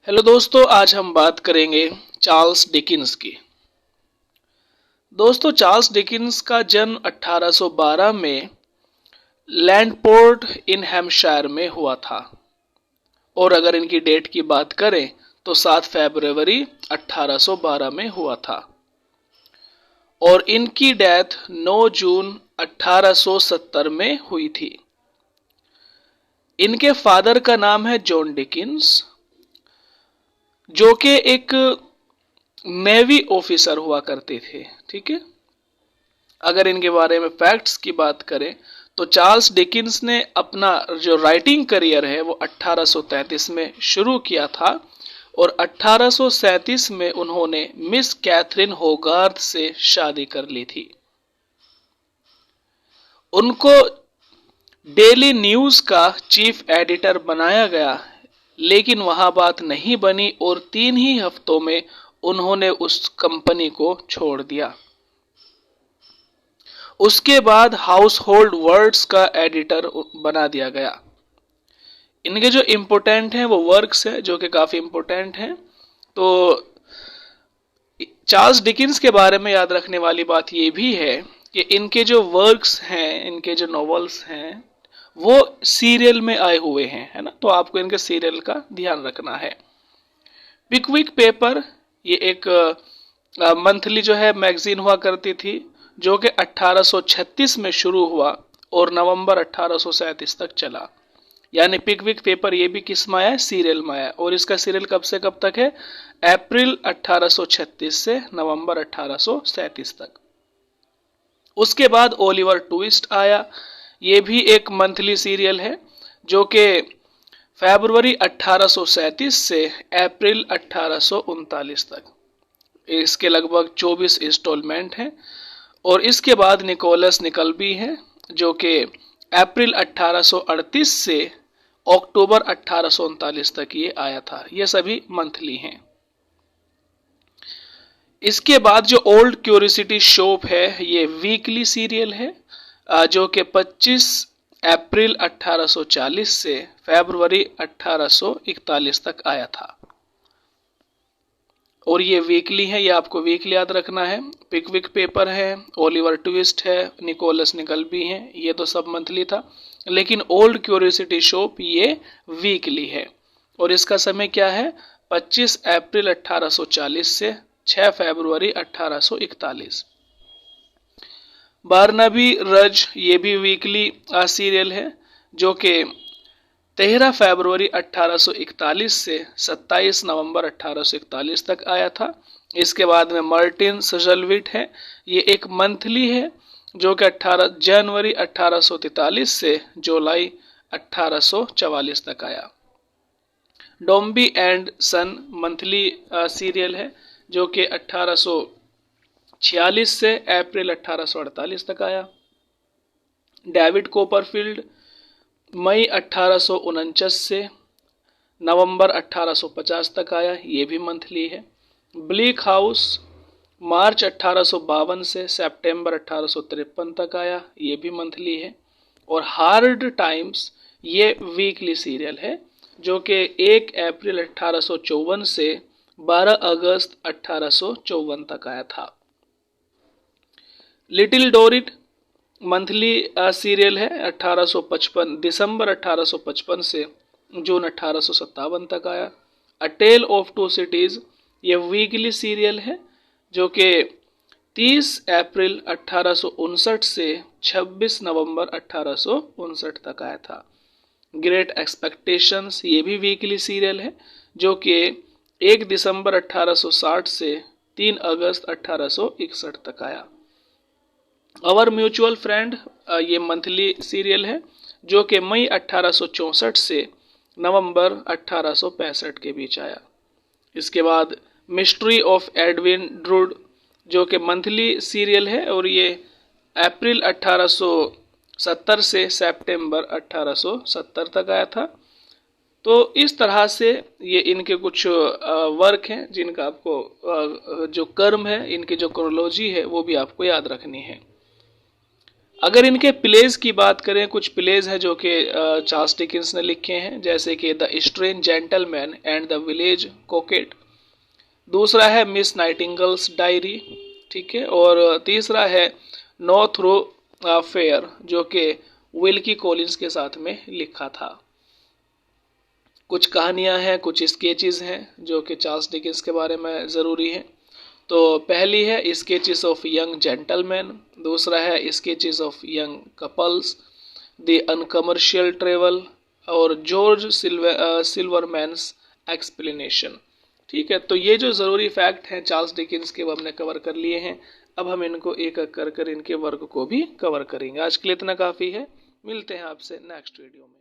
Hello दोस्तों, आज हम बात करेंगे चार्ल्स डिकिंस की। दोस्तों, चार्ल्स डिकिंस का जन्म 1812 में लैंडपोर्ट इन हैम्पशायर में हुआ था और अगर इनकी डेट की बात करें तो 7 फरवरी 1812 में हुआ था और इनकी डेथ 9 जून 1870 में हुई थी। इनके फादर का नाम है जॉन डिकिंस, जो कि एक नेवी ऑफिसर हुआ करते थे। ठीक है, अगर इनके बारे में फैक्ट्स की बात करें तो चार्ल्स डिकिंस ने अपना जो राइटिंग करियर है वो 1833 में शुरू किया था और 1837 में उन्होंने मिस कैथरीन होगार्थ से शादी कर ली थी। उनको डेली न्यूज का चीफ एडिटर बनाया गया, लेकिन वहां बात नहीं बनी और 3 ही हफ्तों में उन्होंने उस कंपनी को छोड़ दिया। उसके बाद हाउस होल्ड वर्ड्स का एडिटर बना दिया गया। इनके जो इम्पोर्टेंट हैं वो वर्क्स हैं जो कि काफी इम्पोर्टेंट हैं। तो चार्ल्स डिकिंस के बारे में याद रखने वाली बात ये भी है कि इनके जो वर्क्स हैं, इनके जो नॉवेल्स हैं, वो सीरियल में आए हुए हैं, है ना। तो आपको इनके सीरियल का ध्यान रखना है। पिकविक पेपर ये एक मंथली जो है मैगजीन हुआ करती थी, जो कि 1836 में शुरू हुआ और नवंबर 1837 तक चला। यानी पिकविक पेपर ये भी किस में आया है, सीरियल में आया। और इसका सीरियल कब से कब तक है, अप्रैल 1836 से नवंबर 1837 तक। उसके बाद ओलिवर ट्विस्ट आया, ये भी एक मंथली सीरियल है जो कि फरवरी 1837 से अप्रैल 1839 तक। इसके लगभग 24 इंस्टॉलमेंट हैं। और इसके बाद निकोलस निकलबी है जो कि अप्रैल 1838 से अक्टूबर 1839 तक ये आया था। ये सभी मंथली हैं। इसके बाद जो ओल्ड क्यूरियोसिटी शॉप है ये वीकली सीरियल है, जो कि 25 अप्रैल 1840 से फरवरी 1841 तक आया था और ये वीकली है। ये आपको वीकली याद रखना है। पिकविक पेपर है, ओलिवर ट्विस्ट है, निकोलस निकलबी है, ये तो सब मंथली था। लेकिन ओल्ड क्यूरियोसिटी शॉप ये वीकली है और इसका समय क्या है, 25 अप्रैल 1840 से 6 फरवरी 1841। बारनाबी रज ये भी वीकली सीरियल है जो कि 13 फरवरी 1841 से 27 नवंबर 1841 तक आया था। इसके बाद में मार्टिन सजलविट है, ये एक मंथली है जो कि 18 जनवरी 1843 से जुलाई 1844 तक आया। डोम्बी एंड सन मंथली सीरियल है जो कि 1846 से अप्रैल 1848 तक आया। डेविड कोपरफील्ड मई 1849 से नवंबर 1850 तक आया, ये भी मंथली है। ब्लीक हाउस मार्च 1852 से सितंबर 1853 तक आया, ये भी मंथली है। और हार्ड टाइम्स ये वीकली सीरियल है जो कि 1 अप्रैल 1854 से 12 अगस्त 1854 तक आया था। लिटिल डोरिट मंथली सीरियल है, 1855 दिसंबर 1855 से जून 1857 तक आया। अ टेल ऑफ टू सिटीज ये वीकली सीरियल है जो कि 30 अप्रैल 1859 से 26 नवंबर 1859 तक आया था। ग्रेट एक्सपेक्टेशंस ये भी वीकली सीरियल है जो कि 1 दिसंबर 1860 से 3 अगस्त 1861 तक आया। अवर म्यूचुअल फ्रेंड ये मंथली सीरियल है जो कि मई 1864 से नवंबर 1865 के बीच आया। इसके बाद मिस्ट्री ऑफ एडविन ड्रूड जो कि मंथली सीरियल है और ये अप्रैल 1870 से सितंबर 1870 तक आया था। तो इस तरह से ये इनके कुछ वर्क हैं जिनका आपको जो कर्म है, इनकी जो क्रोनोलॉजी है वो भी आपको याद रखनी है। अगर इनके प्लेज की बात करें, कुछ प्लेज हैं जो कि चार्ल्स डिकेंस ने लिखे हैं, जैसे कि the strange gentleman and the village coquette. दूसरा है मिस नाइटिंगल्स डायरी, ठीक है। और तीसरा है नो थ्रो फेयर, जो कि विल्की कॉलिंस के साथ में लिखा था। कुछ कहानियां हैं, कुछ स्केचेस हैं जो कि चार्ल्स डिकेंस के बारे में ज़रूरी है। तो पहली है स्केचेस ऑफ यंग जेंटलमैन, दूसरा है sketches of young couples, the uncommercial travel, और जॉर्ज सिल्वरमैन्स एक्सप्लेनेशन। ठीक है, तो ये जो ज़रूरी फैक्ट हैं चार्ल्स डिकेंस के वो हमने कवर कर लिए हैं। अब हम इनको एक एक कर कर इनके वर्क को भी कवर करेंगे। आज के लिए इतना काफ़ी है, मिलते हैं आपसे नेक्स्ट वीडियो में।